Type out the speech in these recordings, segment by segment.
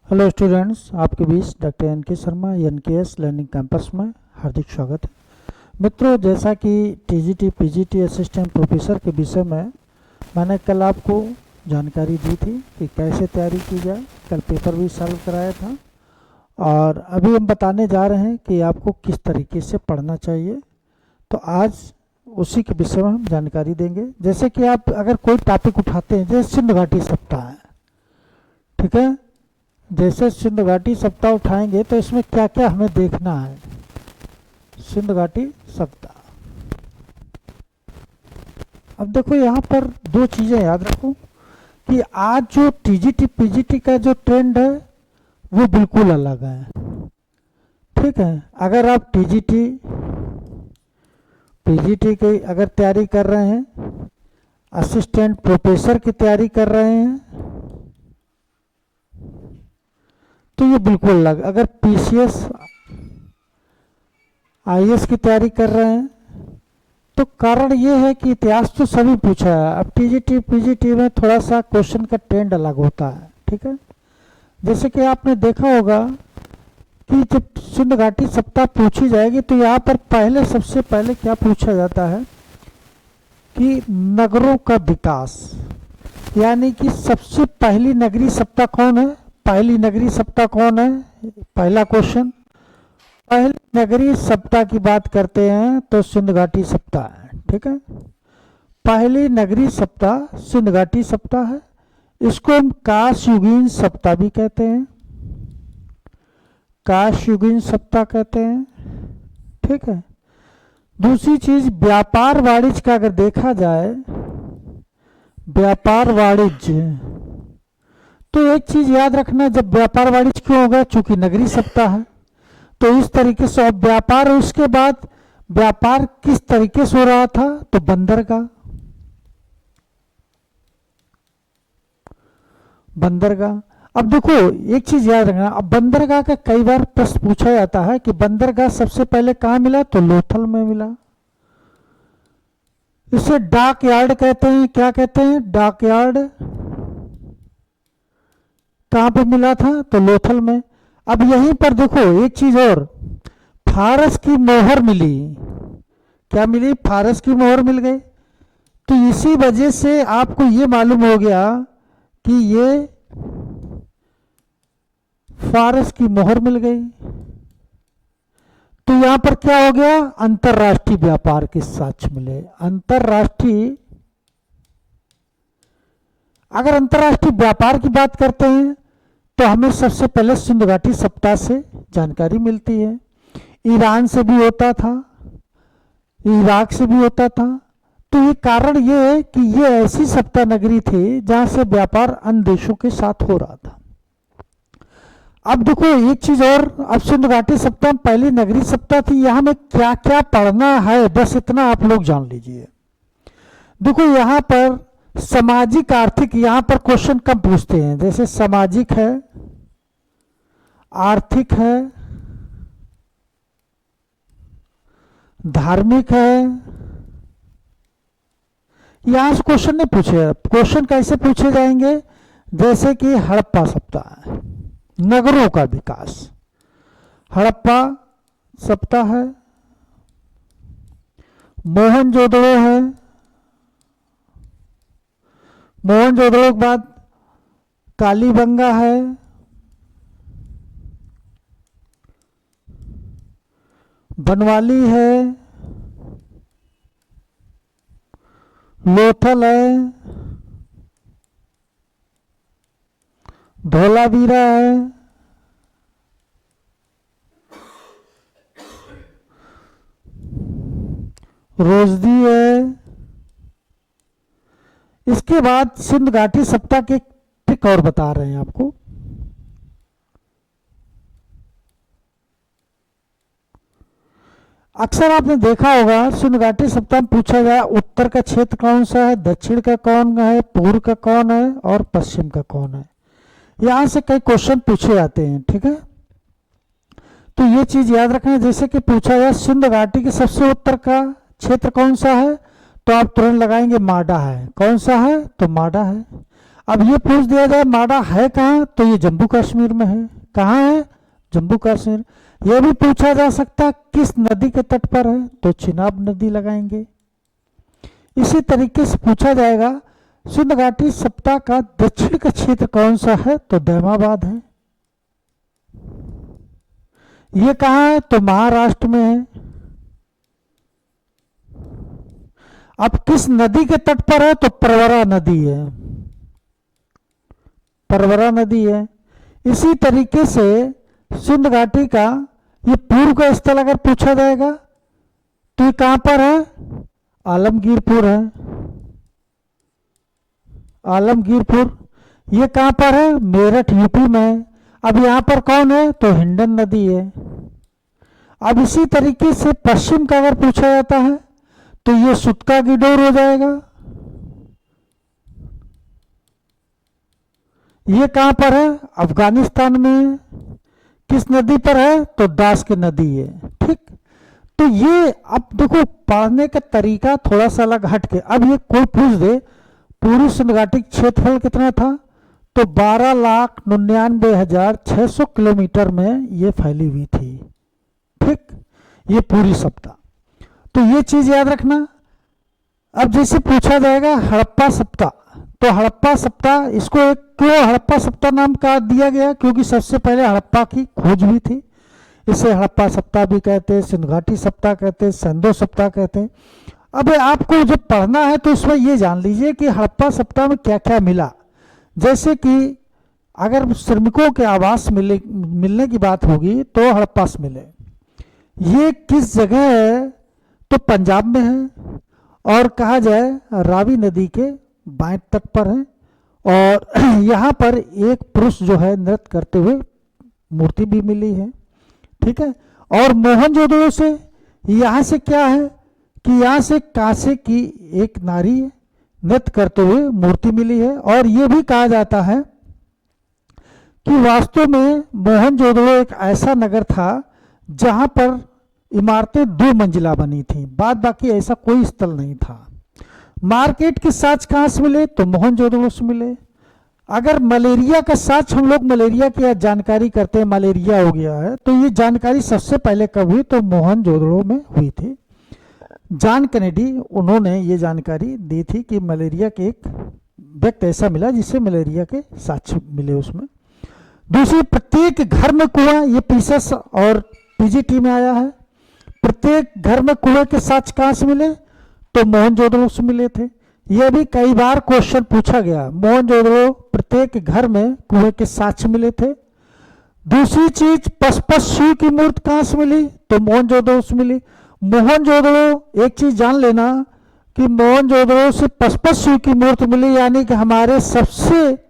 Hello students, आपके बीच doctor N के Sharma NKS learning campus में हार्दिक स्वागत है। मित्रों, जैसा कि टीजीटी पीजीटी असिस्टेंट प्रोफेसर के विषय में मैंने कल आपको जानकारी दी थी कि कैसे तैयारी की जाए। कल पेपर भी सॉल्व कराया था और अभी हम बताने जा रहे हैं कि आपको किस तरीके से पढ़ना चाहिए। तो आज उसी के विषय में हम जानकारी देंगे। जैसे कि आप अगर कोई टॉपिक उठाते हैं, जैसे सिंधु घाटी सप्ताह है, ठीक है, जैसे सिंधु घाटी सप्ताह उठाएंगे तो इसमें क्या क्या हमें देखना है। सिंधु घाटी सप्ताह, अब देखो यहाँ पर दो चीजें याद रखो कि आज जो टीजीटी पीजीटी का जो ट्रेंड है वो बिल्कुल अलग है। ठीक है, अगर आप टीजीटी पीजीटी की अगर तैयारी कर रहे हैं, असिस्टेंट प्रोफेसर की तैयारी कर रहे हैं, तो ये बिल्कुल अलग। अगर पीसीएस आईएएस की तैयारी कर रहे हैं तो कारण ये है कि इतिहास तो सभी पूछा है। अब टीजीटी पीजीटी में थोड़ा सा क्वेश्चन का ट्रेंड अलग होता है। ठीक है, जैसे कि आपने देखा होगा कि जब सिंधु घाटी सप्ताह पूछी जाएगी तो यहाँ पर पहले सबसे पहले क्या पूछा जाता है कि नगरों का विकास, यानी कि सबसे पहली नगरीय सप्ताह कौन है। पहली नगरीय सप्ताह कौन है, पहला क्वेश्चन। पहली नगरीय सप्ताह की बात करते हैं तो सिंधु घाटी सप्ताह है। ठीक है, पहली नगरीय सप्ताह सिंधु घाटी सप्ताह है। इसको हम काशयुगीन सप्ताह भी कहते हैं, काशयुगीन सप्ताह कहते हैं। ठीक है, दूसरी चीज व्यापार वाणिज्य का अगर देखा जाए, व्यापार वाणिज्य, तो एक चीज याद रखना, जब व्यापार वाणिज्य क्यों होगा, चूंकि नगरीय सप्ताह है तो इस तरीके से। अब व्यापार, उसके बाद व्यापार किस तरीके से हो रहा था, तो बंदरगाह, बंदरगाह। अब देखो एक चीज याद रखना, अब बंदरगाह का कई बार प्रश्न पूछा जाता है कि बंदरगाह सबसे पहले कहां मिला, तो लोथल में मिला। इसे डाक यार्ड कहते हैं। क्या कहते हैं, डाक यार्ड। कहां पे मिला था, तो लोथल में। अब यहीं पर देखो एक चीज और, फारस की मोहर मिली। क्या मिली, फारस की मोहर मिल गई। तो इसी वजह से आपको ये मालूम हो गया कि ये फारस की मोहर मिल गई। तो यहां पर क्या हो गया, अंतरराष्ट्रीय व्यापार के साक्ष्य मिले। अंतरराष्ट्रीय, अगर अंतरराष्ट्रीय व्यापार की बात करते हैं तो हमें सबसे पहले सिंधु घाटी सप्ताह से जानकारी मिलती है। ईरान से भी होता था, इराक से भी होता था। तो ये कारण ये है कि ये ऐसी सप्ताह नगरी थी जहां से व्यापार अन्य देशों के साथ हो रहा था। अब देखो एक चीज और, अब सिंधु घाटी सप्ताह पहली नगरीय सप्ताह थी, यहां में क्या क्या पढ़ना है बस इतना आप लोग जान लीजिए। देखो यहां पर सामाजिक आर्थिक, यहां पर क्वेश्चन कम पूछते हैं। जैसे सामाजिक है, आर्थिक है, धार्मिक है, यहां से क्वेश्चन नहीं पूछे। क्वेश्चन कैसे पूछे जाएंगे, जैसे कि हड़प्पा सप्ताह है, नगरों का विकास, हड़प्पा सप्ताह है। मोहनजोदड़ो है, मोहनजोदड़ो के बाद कालीबंगा है, बनवाली है, लोथल है, धोलावीरा है, रोजदी है। इसके बाद सिंधु घाटी सप्ताह के ट्रिक और बता रहे हैं आपको। अक्सर आपने देखा होगा सिंधु घाटी सप्ताह में पूछा गया उत्तर का क्षेत्र कौन सा है, दक्षिण का कौन है, पूर्व का कौन है और पश्चिम का कौन है। यहां से कई क्वेश्चन पूछे जाते हैं। ठीक है, तो ये चीज याद रखना। जैसे कि पूछा गया सिंधु घाटी के सबसे उत्तर का क्षेत्र कौन सा है, तो आप तुरंत लगाएंगे माडा है। कौन सा है, तो माडा है। अब ये पूछ दिया जाए माड़ा है कहाँ, तो ये जम्मू कश्मीर में है। कहाँ है? जम्मू कश्मीर। यह भी पूछा जा सकता किस नदी के तट पर है, तो चिनाब नदी लगाएंगे। इसी तरीके से पूछा जाएगा सिंध घाटी सप्ताह का दक्षिण का क्षेत्र कौन सा है, तो दैमाबाद है। ये कहाँ है, तो महाराष्ट्र में है। अब किस नदी के तट पर है, तो परवरा नदी है, परवरा नदी है। इसी तरीके से सिंध घाटी का ये पूर्व का स्थल अगर पूछा जाएगा तो ये कहां पर है, आलमगीरपुर है, आलमगीरपुर। ये कहां पर है, मेरठ यूपी में है। अब यहां पर कौन है, तो हिंडन नदी है। अब इसी तरीके से पश्चिम का अगर पूछा जाता है तो ये सुतका गिडोर हो जाएगा। ये कहां पर है, अफगानिस्तान में है। किस नदी पर है, तो दास की नदी है। ठीक, तो ये अब देखो पढ़ने का तरीका थोड़ा सा अलग हट के। अब ये कोई पूछ दे पूरी सिंध घाटी क्षेत्रफल कितना था, तो 12,99,600 किलोमीटर में ये फैली हुई थी। ठीक, ये पूरी सप्ताह, तो ये चीज याद रखना। अब जैसे पूछा जाएगा हड़प्पा सप्ताह, तो हड़प्पा सप्ताह इसको एक क्यों हड़प्पा सप्ताह नाम का दिया गया, क्योंकि सबसे पहले हड़प्पा की खोज हुई थी। इसे हड़प्पा सप्ताह भी कहते हैं, सिंध घाटी सप्ताह कहते हैं, सेंधो सप्ताह कहते हैं। अब आपको जब पढ़ना है तो इसमें ये जान लीजिए कि हड़प्पा सप्ताह में क्या क्या मिला। जैसे कि अगर श्रमिकों के आवास मिलने की बात होगी तो हड़प्पा से मिले। ये किस जगह है, तो पंजाब में है, और कहा जाए रावी नदी के बाएं तट पर है। और यहाँ पर एक पुरुष जो है नृत्य करते हुए मूर्ति भी मिली है। ठीक है, और मोहनजोदड़ो से यहाँ से क्या है कि यहाँ से कांसे की एक नारी नृत्य करते हुए मूर्ति मिली है। और ये भी कहा जाता है कि वास्तव में मोहनजोदड़ो एक ऐसा नगर था जहाँ पर इमारतें 2 मंजिला बनी थी, बाद बाकी ऐसा कोई स्थल नहीं था। मार्केट के साक्ष्य कहाँ से मिले, तो मोहनजोदड़ो से मिले। अगर मलेरिया का साक्ष्य, हम लोग मलेरिया की जानकारी करते हैं, मलेरिया हो गया है, तो ये जानकारी सबसे पहले कब हुई, तो मोहनजोदड़ो में हुई थी। जॉन कैनेडी उन्होंने ये जानकारी दी थी कि मलेरिया के एक व्यक्ति ऐसा मिला जिससे मलेरिया के साक्ष्य मिले उसमें। दूसरी, प्रत्येक घर में कुआं, ये पीसेस और पीजीटी में आया है। प्रत्येक घर में कुएं के साक्ष्य कहाँ से मिले, तो मोहनजोदड़ो से मिले थे। यह भी कई बार क्वेश्चन पूछा गया, मोहनजोदड़ो प्रत्येक घर में कुएं के साक्ष्य मिले थे। दूसरी चीज, पचपच शिव की मूर्ति कहाँ से मिली, तो मोहनजोदड़ो से मिली। मोहनजोदड़ो, एक चीज जान लेना कि मोहनजोदड़ो से पचपच शिव की मूर्ति मिली, यानी कि हमारे सबसे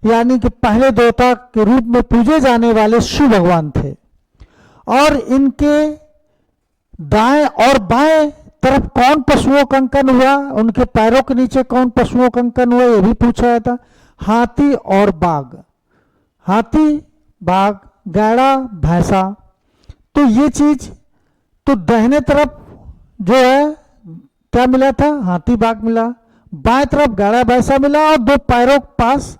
यानी कि पहले देवता के रूप में पूजे जाने वाले शिव भगवान थे। और इनके दाएं और बाएं तरफ कौन पशुओं का अंकन हुआ, उनके पैरों के नीचे कौन पशुओं का अंकन हुआ, यह भी पूछा जाता। हाथी और बाघ, हाथी बाघ, गैड़ा भैंसा। तो ये चीज, तो दाहिने तरफ जो है क्या मिला था, हाथी बाघ मिला। बाएं तरफ गैड़ा भैंसा मिला और 2 पैरों के पास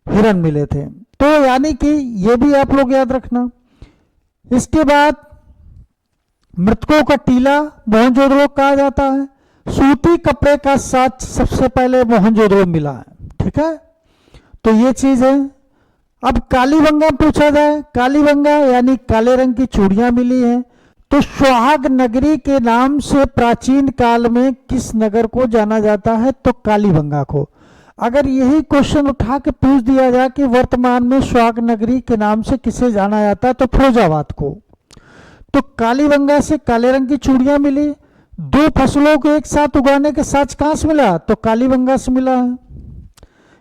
हिरन मिले थे। तो यानी कि ये भी आप लोग याद रखना। इसके बाद मृतकों का टीला मोहनजोदड़ो कहा जाता है। सूती कपड़े का साक्ष्य सबसे पहले मोहनजोदड़ो मिला है। ठीक है, तो ये चीज है। अब कालीबंगा पूछा जाए, कालीबंगा यानी काले रंग की चूड़ियां मिली हैं। तो सुहाग नगरी के नाम से प्राचीन काल में किस नगर को जाना जाता है, तो कालीबंगा को। अगर यही क्वेश्चन उठा के पूछ दिया जाए कि वर्तमान में सुहाग नगरी के नाम से किसे जाना जाता है, तो फिरोजाबाद को। तो कालीबंगा से काले रंग की चूड़ियां मिली। 2 फसलों को एक साथ उगाने के साक्ष्य कहां से मिला, तो कालीबंगा से मिला है।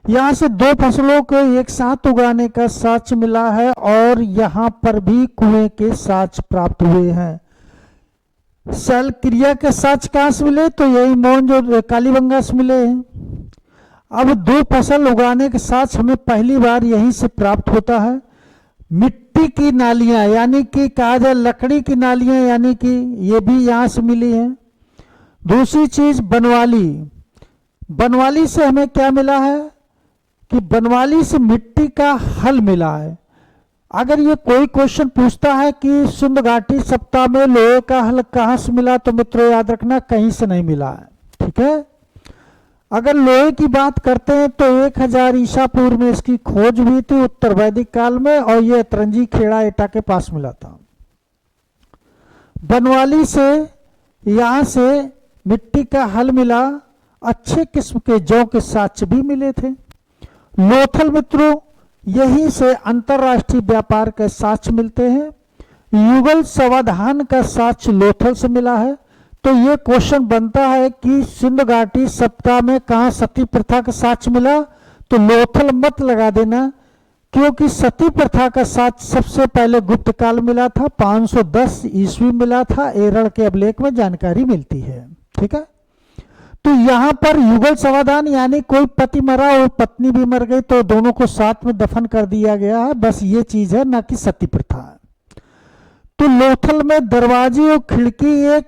यहां से 2 फसलों को एक साथ उगाने का साक्ष्य मिला है और यहां पर भी कुएं के साक्ष्य प्राप्त हुए हैं। शैल क्रिया के साक्ष्य कहां से मिले, तो यही मोहनजोदड़ो कालीबंगा से मिले हैं। अब 2 फसल उगाने के साक्ष्य हमें पहली बार यहीं से प्राप्त होता है। मिट्टी की नालियां, यानी कि कहा जाए लकड़ी की नालियां, यानी कि ये भी यहां से मिली हैं। दूसरी चीज बनवाली, बनवाली से हमें क्या मिला है कि बनवाली से मिट्टी का हल मिला है। अगर ये कोई क्वेश्चन पूछता है कि सिंधु घाटी सप्ताह में लोहे का हल कहाँ से मिला, तो मित्रों याद रखना कहीं से नहीं मिला है, ठीक है। अगर लोहे की बात करते हैं तो 1000 ईसा पूर्व में इसकी खोज हुई थी उत्तर वैदिक काल में, और ये अतरंजी खेड़ा एटा के पास मिला था। बनवाली से यहाँ से मिट्टी का हल मिला, अच्छे किस्म के जौ के साक्ष्य भी मिले थे। लोथल मित्रों यहीं से अंतरराष्ट्रीय व्यापार के साक्ष्य मिलते हैं। युगल समाधान का साक्ष्य लोथल से मिला है। तो ये क्वेश्चन बनता है कि सिंधु घाटी सप्ताह में कहाँ सती प्रथा का साक्ष्य मिला, तो लोथल मत लगा देना, क्योंकि सती प्रथा का साक्ष्य सबसे पहले गुप्त काल मिला था, 510 ईस्वी मिला था, एरड़ के अभिलेख में जानकारी मिलती है, ठीक है। तो यहाँ पर युगल समाधान यानी कोई पति मरा और पत्नी भी मर गई तो दोनों को साथ में दफन कर दिया गया है, बस ये चीज है, ना कि सती प्रथा। तो लोथल में दरवाजे और खिड़की एक,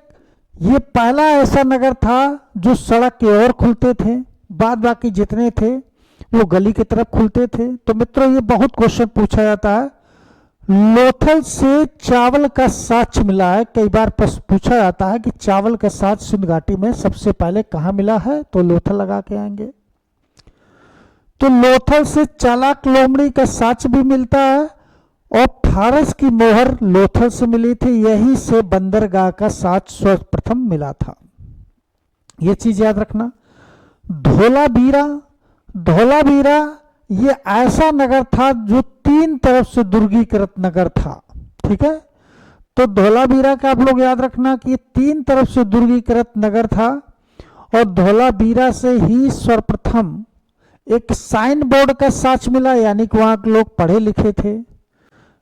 ये पहला ऐसा नगर था जो सड़क की ओर खुलते थे, बाद बाकी जितने थे वो गली की तरफ खुलते थे। तो मित्रों ये बहुत क्वेश्चन पूछा जाता है। लोथल से चावल का साक्ष्य मिला है। कई बार पूछा जाता है कि चावल का साक्ष्य सिंधु घाटी में सबसे पहले कहाँ मिला है, तो लोथल लगा के आएंगे। तो लोथल से चालाक लोमड़ी का साक्ष्य भी मिलता है, और फारस की मोहर लोथल से मिली थी, यहीं से बंदरगाह का साक्ष्य सर्वप्रथम मिला था। ये चीज याद रखना। धोलावीरा, धोलावीरा ये ऐसा नगर था जो 3 तरफ से दुर्गीकृत नगर था, ठीक है। तो धोलावीरा का आप लोग याद रखना कि 3 तरफ से दुर्गीकृत नगर था, और धोलावीरा से ही सर्वप्रथम एक साइन बोर्ड का साक्ष्य मिला, यानी कि वहां के लोग पढ़े लिखे थे।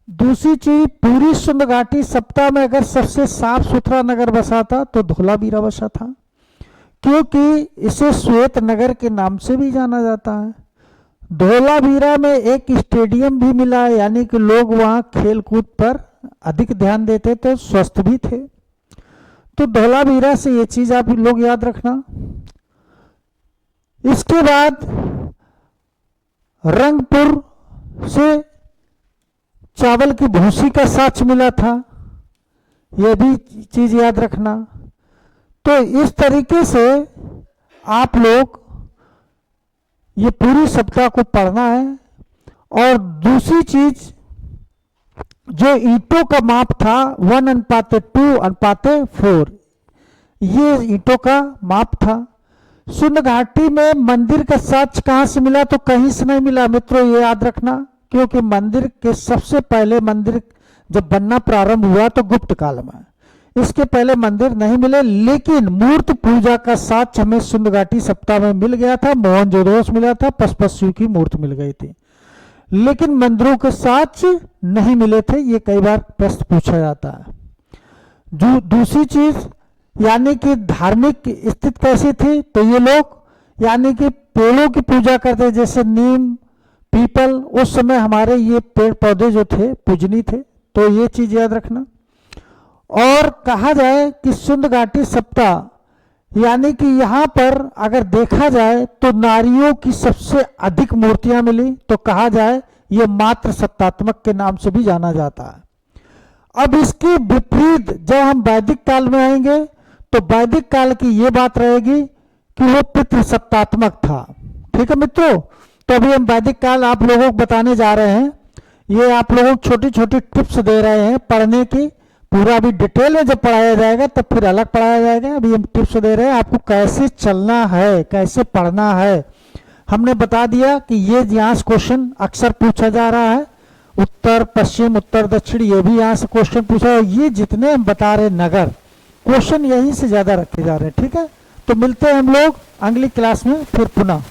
दूसरी चीज, पूरी सिंधु घाटी सप्ताह में अगर सबसे साफ सुथरा नगर बसा था तो धोलावीरा बसा था, क्योंकि इसे श्वेत नगर के नाम से भी जाना जाता है। धोलावीरा में एक स्टेडियम भी मिला, यानी कि लोग वहां खेल कूद पर अधिक ध्यान देते थे, स्वस्थ भी थे। तो धोलावीरा से ये चीज आप लोग याद रखना। इसके बाद रंगपुर से चावल की भूसी का साक्ष्य मिला था, यह भी चीज याद रखना। तो इस तरीके से आप लोग ये पूरी सप्ताह को पढ़ना है। और दूसरी चीज, जो ईंटों का माप था 1:2:4, ये ईंटों का माप था। सिंधु घाटी में मंदिर का साक्ष्य कहां से मिला, तो कहीं से नहीं मिला मित्रों, ये याद रखना, क्योंकि मंदिर के सबसे पहले मंदिर जब बनना प्रारंभ हुआ तो गुप्त काल में, इसके पहले मंदिर नहीं मिले। लेकिन मूर्ति पूजा का साक्ष्य हमें सिंधु घाटी सप्ताह में मिल गया था, मोहनजोदड़ो से मिला था, पशुपति की मूर्ति मिल गई थी, लेकिन मंदिरों के साक्ष्य नहीं मिले थे। ये कई बार प्रश्न पूछा जाता है। जो दूसरी चीज, यानी कि धार्मिक स्थिति कैसी थी, तो ये लोग यानी कि पेड़ों की पूजा करते, जैसे नीम, पीपल, उस समय हमारे ये पेड़ पौधे जो थे पूजनीय थे। तो ये चीज याद रखना। और कहा जाए कि सिंधु घाटी सप्ताह, यानी कि यहाँ पर अगर देखा जाए तो नारियों की सबसे अधिक मूर्तियां मिली, तो कहा जाए ये मात्र सत्तात्मक के नाम से भी जाना जाता है। अब इसके विपरीत जब हम वैदिक काल में आएंगे तो वैदिक काल की ये बात रहेगी कि वो पितृ सत्तात्मक था, ठीक है मित्रों। तो अभी हम वैदिक काल आप लोगों को बताने जा रहे हैं। ये आप लोगों को छोटी छोटी टिप्स दे रहे हैं पढ़ने की। पूरा अभी डिटेल में जब पढ़ाया जाएगा तब फिर अलग पढ़ाया जाएगा। अभी हम टिप्स दे रहे हैं आपको कैसे चलना है, कैसे पढ़ना है। हमने बता दिया कि ये यहाँ से क्वेश्चन अक्सर पूछा जा रहा है, उत्तर पश्चिम, उत्तर दक्षिण, ये भी यहाँ से क्वेश्चन पूछा है। ये जितने हम बता रहे नगर, क्वेश्चन यहीं से ज्यादा रखे जा रहे हैं, ठीक है। तो मिलते हैं हम लोग अगली क्लास में फिर पुनः।